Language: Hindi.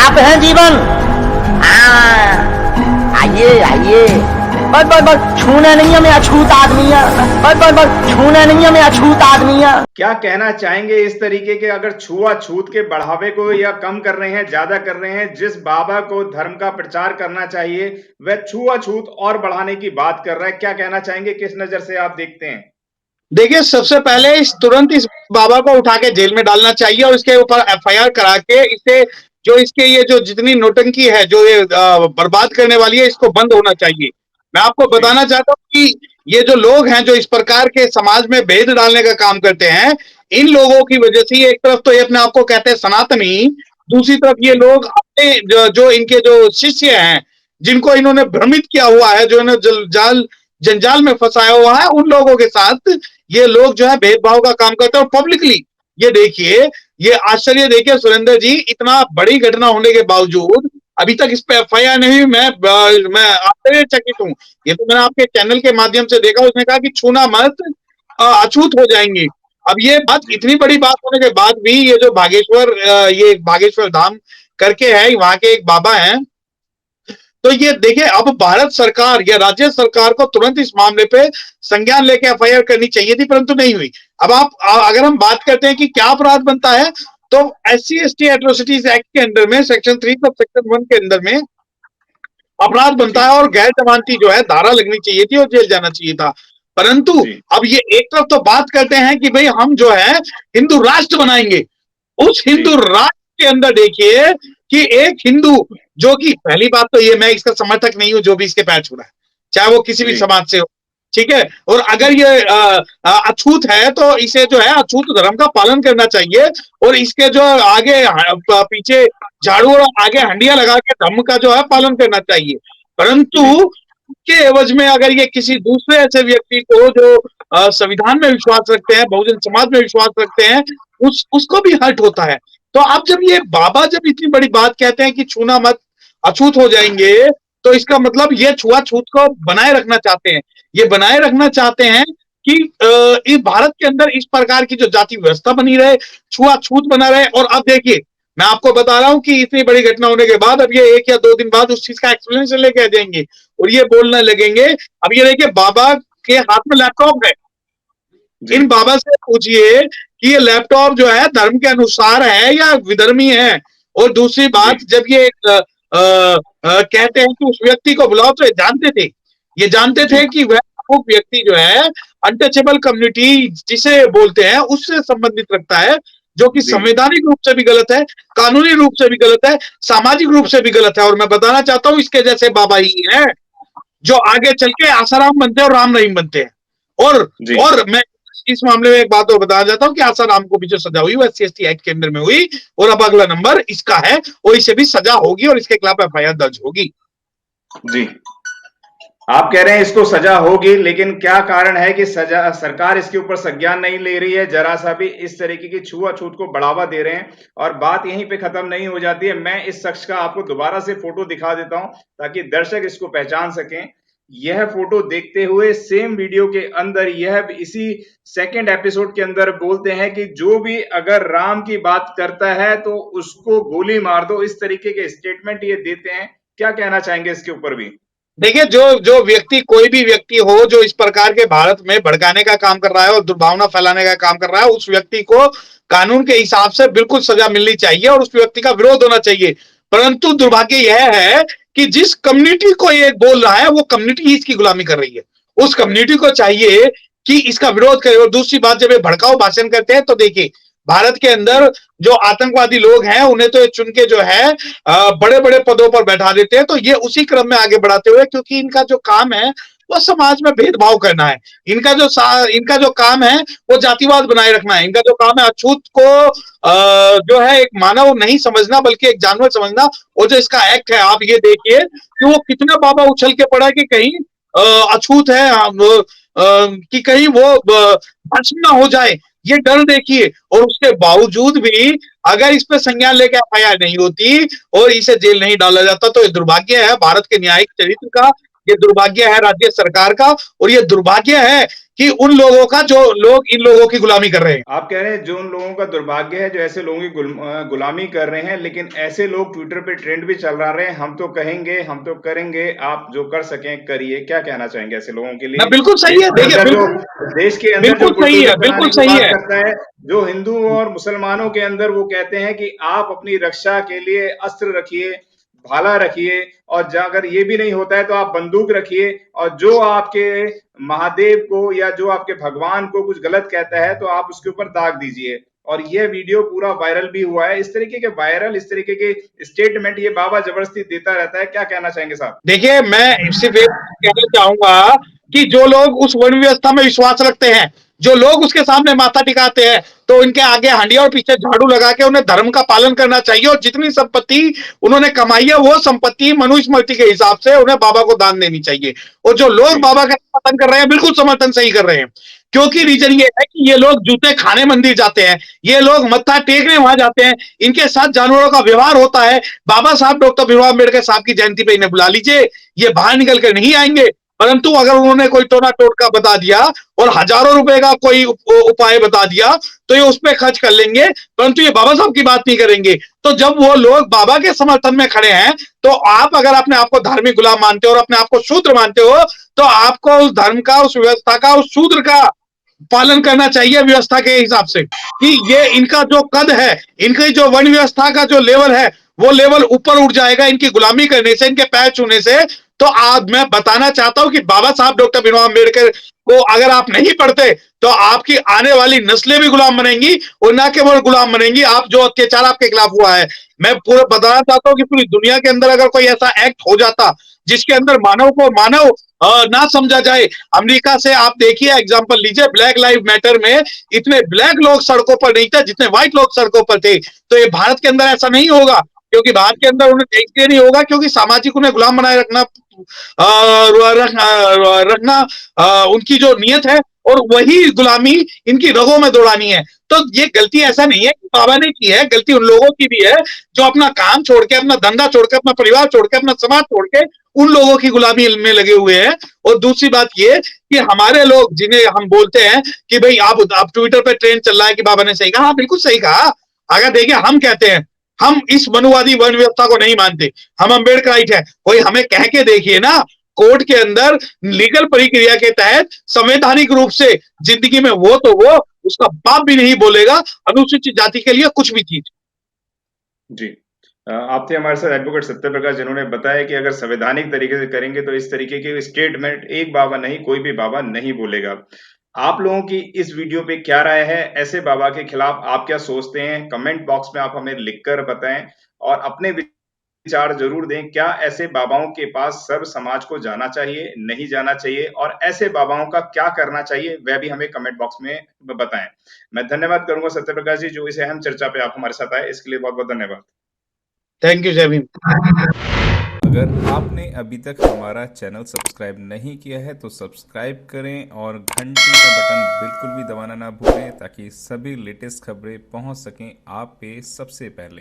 आप हैं जीवन। आइए आइए, बस बस बस, छूने नहीं है, मैं अछूत आदमी है। बस बस बस, छूने नहीं है, मैं अछूत आदमी है। क्या कहना चाहेंगे इस तरीके के, अगर छुआछूत के बढ़ावे को या कम कर रहे हैं, ज्यादा कर रहे हैं? जिस बाबा को धर्म का प्रचार करना चाहिए वह छुआछूत और बढ़ाने की बात कर रहा है। क्या कहना चाहेंगे, किस नजर से आप देखते हैं? देखिए, सबसे पहले तुरंत इस बाबा को उठा के जेल में डालना चाहिए और इसके ऊपर एफआईआर करा के इसे ये जो जितनी नोटंकी है, जो ये बर्बाद करने वाली है, इसको बंद होना चाहिए। मैं आपको बताना चाहता हूँ कि ये जो लोग हैं जो इस प्रकार के समाज में भेद डालने का काम करते हैं, इन लोगों की वजह से, एक तरफ तो ये अपने आप को कहते हैं सनातनी, दूसरी तरफ ये लोग अपने जो इनके जो शिष्य हैं, जिनको इन्होंने भ्रमित किया हुआ है, जो इन्होंने जंजाल में फंसाया हुआ है, उन लोगों के साथ ये लोग जो है भेदभाव का काम करते हैं। और पब्लिकली ये देखिए, ये आश्चर्य देखिए सुरेंद्र जी, इतना बड़ी घटना होने के बावजूद अभी तक इस पे एफआईआर नहीं। मैं आश्चर्यचकित हूँ। ये तो मैंने आपके चैनल के माध्यम से देखा, उसने कहा कि छूना मत, अछूत हो जाएंगे। अब ये बात, इतनी बड़ी बात होने के बाद भी ये जो ये भागेश्वर धाम करके है, वहां के एक बाबा हैं, तो ये देखिए, अब भारत सरकार या राज्य सरकार को तुरंत इस मामले पे संज्ञान लेके एफआईआर करनी चाहिए थी, परंतु नहीं हुई। अब अगर हम बात करते हैं कि क्या अपराध बनता है, तो SC/ST एट्रोसिटीज एक्ट के अंदर में सेक्शन 3 और सेक्शन 1 के अंदर में अपराध बनता है और गैर जमानती जो है धारा लगनी चाहिए थी और जेल जाना चाहिए था। परंतु अब ये एक तरफ तो बात करते हैं कि भाई हम जो है हिंदू राष्ट्र बनाएंगे, उस हिंदू राष्ट्र के अंदर देखिए कि एक हिंदू, जो कि पहली बात तो ये, मैं इसका समर्थक नहीं हूं जो भी इसके पैर छूड़ा है, चाहे वो किसी भी समाज से हो, ठीक है। और अगर ये अछूत है तो इसे जो है अछूत धर्म का पालन करना चाहिए और इसके जो आगे पीछे झाड़ू और आगे हंडिया लगा के धर्म का जो है पालन करना चाहिए। परंतु के एवज में अगर ये किसी दूसरे ऐसे व्यक्ति को जो संविधान में विश्वास रखते हैं, बहुजन समाज में विश्वास रखते हैं, उसको भी हर्ट होता है। तो अब जब ये बाबा जब इतनी बड़ी बात कहते हैं कि छूना मत, अछूत हो जाएंगे, तो इसका मतलब ये छुआछूत को बनाए रखना चाहते हैं। ये बनाए रखना चाहते हैं कि इस भारत के अंदर इस प्रकार की जो जाति व्यवस्था बनी रहे, छुआछूत बना रहे। और अब देखिए, मैं आपको बता रहा हूं कि इतनी बड़ी घटना होने के बाद अब ये 1 या 2 दिन बाद उस चीज का एक्सप्लेनेशन लेके आ जाएंगे और ये बोलने लगेंगे। अब ये देखिए, बाबा के हाथ में लैपटॉप है, इन बाबा से पूछिए कि ये लैपटॉप जो है धर्म के अनुसार है या विधर्मी है। और दूसरी बात, जब ये कहते हैं कि उस व्यक्ति को बुलाओ, तो ये जानते थे कि वह व्यक्ति जो है अनटचेबल कम्युनिटी जिसे बोलते हैं उससे संबंधित रखता है, जो कि संवैधानिक रूप से भी गलत है, कानूनी रूप से भी गलत है, सामाजिक रूप से भी गलत है। और मैं बताना चाहता हूं, इसके जैसे बाबा ही हैं जो आगे चल के आसाराम बनते हैं और राम रहीम बनते हैं। और मैं इस मामले में एक बात और बताना चाहता हूं कि आसाराम को भी जो सजा हुई वो SC/ST एक्ट के अंदर में हुई और अब अगला नंबर इसका है और इसे भी सजा होगी और इसके खिलाफ एफआईआर दर्ज होगी। जी, आप कह रहे हैं इसको सजा होगी, लेकिन क्या कारण है कि सरकार इसके ऊपर संज्ञान नहीं ले रही है, जरा सा भी? इस तरीके की छुआछूत को बढ़ावा दे रहे हैं और बात यहीं पे खत्म नहीं हो जाती है। मैं इस शख्स का आपको दोबारा से फोटो दिखा देता हूं ताकि दर्शक इसको पहचान सकें। यह फोटो देखते हुए सेम वीडियो के अंदर यह इसी सेकंड एपिसोड के अंदर बोलते हैं कि जो भी अगर राम की बात करता है तो उसको गोली मार दो। इस तरीके के स्टेटमेंट ये देते हैं। क्या कहना चाहेंगे इसके ऊपर भी? देखिए, जो व्यक्ति, कोई भी व्यक्ति हो जो इस प्रकार के भारत में भड़काने का काम कर रहा है और दुर्भावना फैलाने का काम कर रहा है, उस व्यक्ति को कानून के हिसाब से बिल्कुल सजा मिलनी चाहिए और उस व्यक्ति का विरोध होना चाहिए। परंतु दुर्भाग्य यह है कि जिस कम्युनिटी को ये बोल रहा है वो कम्युनिटी ही इसकी गुलामी कर रही है। उस कम्युनिटी को चाहिए कि इसका विरोध करे। और दूसरी बात, जब ये भड़काऊ भाषण करते हैं तो देखिए, भारत के अंदर जो आतंकवादी लोग हैं उन्हें तो चुन के जो है बड़े बड़े पदों पर बैठा देते हैं। तो ये उसी क्रम में आगे बढ़ाते हुए, क्योंकि इनका जो काम है वो समाज में भेदभाव करना है, इनका जो काम है वो जातिवाद बनाए रखना है, इनका जो काम है अछूत को जो है एक मानव नहीं समझना बल्कि एक जानवर समझना। और जो इसका एक्ट है, आप ये देखिए कि वो कितना बाबा उछल के पड़ा कि कहीं अछूत है, कि कहीं वो भस्म ना हो जाए, ये डर देखिए। और उसके बावजूद भी अगर इस पे संज्ञान लेकर एफआईआर नहीं होती और इसे जेल नहीं डाला जाता, तो ये दुर्भाग्य है भारत के न्यायिक चरित्र का, ये दुर्भाग्य है राज्य सरकार का, और ये दुर्भाग्य है कि उन लोगों का जो लोग इन लोगों की गुलामी कर रहे हैं। आप कह रहे हैं जो उन लोगों का दुर्भाग्य है जो ऐसे लोगों की गुलामी कर रहे हैं, लेकिन ऐसे लोग ट्विटर पे ट्रेंड भी चल रहे हैं, हम तो कहेंगे, हम तो करेंगे, आप जो कर सकें करिए। क्या कहना चाहेंगे ऐसे लोगों के ना लिए? बिल्कुल सही है, देखिए देश के अंदर जो बिल्कुल सही है, बुलडोजर बिल्कुल चलाने की सही बात है। करता है, जो हिंदू और मुसलमानों के अंदर वो कहते हैं कि आप अपनी रक्षा के लिए अस्त्र रखिए, भाला रखिए, और अगर ये भी नहीं होता है तो आप बंदूक रखिए, और जो आपके महादेव को या जो आपके भगवान को कुछ गलत कहता है तो आप उसके ऊपर दाग दीजिए। और यह वीडियो पूरा वायरल भी हुआ है। इस तरीके के वायरल, इस तरीके के स्टेटमेंट ये बाबा जबरदस्ती देता रहता है। क्या कहना चाहेंगे साहब? देखिए मैं सिर्फ एक कहना चाहूंगा कि जो लोग उस वन व्यवस्था में विश्वास रखते हैं, जो लोग उसके सामने माथा टिकाते हैं, तो उनके आगे हांडिया और पीछे झाड़ू लगा के उन्हें धर्म का पालन करना चाहिए, और जितनी संपत्ति उन्होंने कमाई है वो संपत्ति मनुस्मृति के हिसाब से उन्हें बाबा को दान देनी चाहिए। और जो लोग बाबा का समर्थन कर रहे हैं, बिल्कुल समर्थन सही कर रहे हैं, क्योंकि रीजन ये है कि ये लोग जूते खाने मंदिर जाते हैं, ये लोग मत्था टेकने वहां जाते हैं, इनके साथ जानवरों का व्यवहार होता है। बाबा साहब डॉक्टर भीमराव अम्बेडकर साहब की जयंती पे इन्हें बुला लीजिए, ये बाहर निकल कर नहीं आएंगे। परंतु अगर उन्होंने कोई टोना टोटका बता दिया और हजारों रुपए का कोई उपाय बता दिया तो ये उस पर खर्च कर लेंगे, परंतु ये बाबा साहब की बात नहीं करेंगे। तो जब वो लोग बाबा के समर्थन में खड़े हैं, तो आप अगर अपने आप को धार्मिक गुलाम मानते हो और अपने आप को शूद्र मानते हो, तो आपको उस धर्म का, उस व्यवस्था का, उस शूद्र का पालन करना चाहिए व्यवस्था के हिसाब से, कि ये इनका जो कद है, इनकी जो वन व्यवस्था का जो लेवल है, वो लेवल ऊपर उठ जाएगा इनकी गुलामी करने से, इनके पैर छूने से। तो आज मैं बताना चाहता हूं कि बाबा साहब डॉक्टर भीमराव अम्बेडकर को अगर आप नहीं पढ़ते तो आपकी आने वाली नस्लें भी गुलाम बनेंगी, और ना केवल गुलाम बनेंगी, आप जो अत्याचार आपके खिलाफ हुआ है, मैं पूरा बताना चाहता हूं कि पूरी दुनिया के अंदर अगर कोई ऐसा एक्ट हो जाता जिसके अंदर मानव को मानव ना समझा जाए, अमेरिका से आप देखिए एग्जांपल लीजिए, ब्लैक लाइव मैटर में इतने ब्लैक लोग सड़कों पर नहीं थे जितने व्हाइट लोग सड़कों पर थे। तो ये भारत के अंदर ऐसा नहीं होगा, क्योंकि भारत के अंदर उन्हें इसलिए नहीं होगा क्योंकि सामाजिक उन्हें गुलाम बनाए रखना रखना उनकी जो नियत है, और वही गुलामी इनकी रगों में दौड़ानी है। तो ये गलती ऐसा नहीं है कि बाबा ने की है, गलती उन लोगों की भी है जो अपना काम छोड़ के, अपना धंधा छोड़ के, अपना परिवार छोड़ के, अपना समाज छोड़ के उन लोगों की गुलामी में लगे हुए हैं। और दूसरी बात ये कि हमारे लोग जिन्हें हम बोलते हैं कि भाई आप ट्विटर पे ट्रेंड चल रहा है कि बाबा ने सही कहा, हाँ बिल्कुल सही कहा। अगर देखिए हम कहते हैं हम इस मनुवादी वन व्यवस्था को नहीं मानते, हम अम्बेडकराइट है, कोई हमें कह के देखिए ना, कोर्ट के अंदर लीगल प्रक्रिया के तहत संवैधानिक रूप से जिंदगी में वो तो वो उसका बाप भी नहीं बोलेगा अनुसूचित जाति के लिए कुछ भी चीज। जी, आप थे हमारे साथ एडवोकेट सत्य प्रकाश, जिन्होंने बताया कि अगर संवैधानिक तरीके से करेंगे तो इस तरीके के स्टेटमेंट एक बाबा नहीं, कोई भी बाबा नहीं बोलेगा। आप लोगों की इस वीडियो पे क्या राय है? ऐसे बाबा के खिलाफ आप क्या सोचते हैं? कमेंट बॉक्स में आप हमें लिखकर बताएं और अपने विचार जरूर दें। क्या ऐसे बाबाओं के पास सर्व समाज को जाना चाहिए, नहीं जाना चाहिए, और ऐसे बाबाओं का क्या करना चाहिए, वह भी हमें कमेंट बॉक्स में बताएं। मैं धन्यवाद करूंगा सत्य प्रकाश जी, जो इस अहम चर्चा पे आप हमारे साथ आए, इसके लिए बहुत बहुत धन्यवाद। थैंक यू जय भीम। अगर आपने अभी तक हमारा चैनल सब्सक्राइब नहीं किया है तो सब्सक्राइब करें और घंटी का बटन बिल्कुल भी दबाना ना भूलें, ताकि सभी लेटेस्ट खबरें पहुंच सकें आप पे सबसे पहले।